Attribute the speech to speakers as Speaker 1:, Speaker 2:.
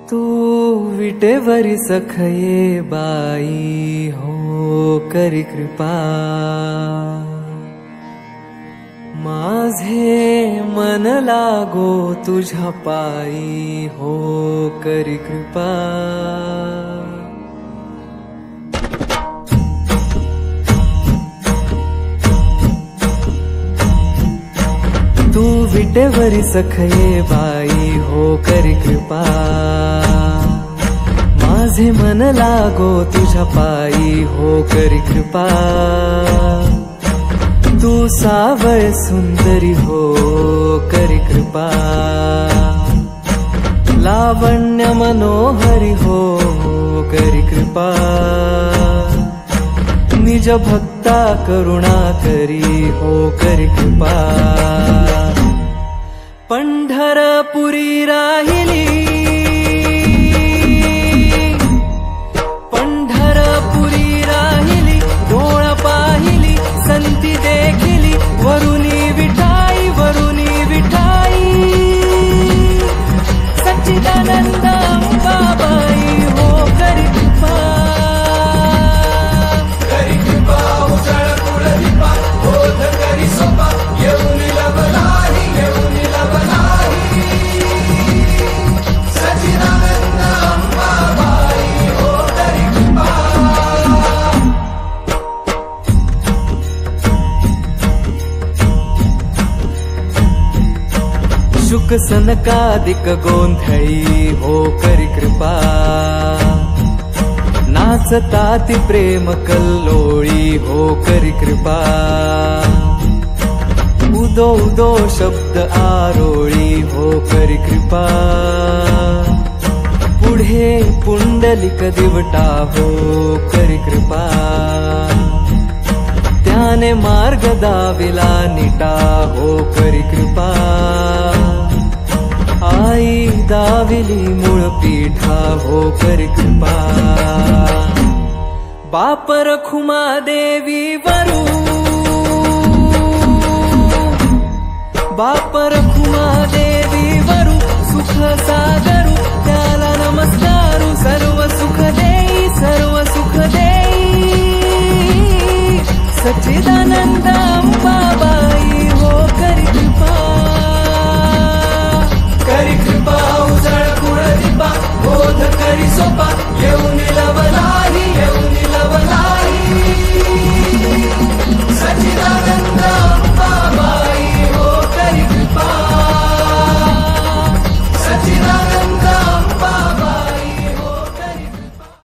Speaker 1: तू विटेवरी सखये बाई हो करी कृपा माझे मन लागो तुझ्या पायी हो करी कृपा तू विटेवरी सखये बाई हो करी कृपा माझे मन लागो तुझ्या पायी हो करी कृपा तू सावळ सुंदरी हो करी कृपा लावण्य मनोहरी हो करी कृपा निज भक्ता करुणा करी हो करी कृपा पंढरपुरी राहिली पंढरपुरी राहिली डोळ पाहिली संती देखिली वरुणी विठाई सच्चिदानंद अंबाबाई हो करी कृपा उजळ कुळदीपा बोध करी सोपा येऊन लवलाही सच्चिदानंद अंबाबाई हो करी कृपा शुक सनकादिक गोंधळी हो करी कृपा नाचताती प्रेम कल्लोळी हो करी कृपा उदो उदो शब्द आरोळी हो करी कृपा पुढे पुंडलिक दिवटा हो करी कृपा त्याने मार्ग दाविला निटा हो करी कृपा आई दाविली मूळ पीठा हो करी कृपा बाप रखुमा देवी वरू बाप रखुमा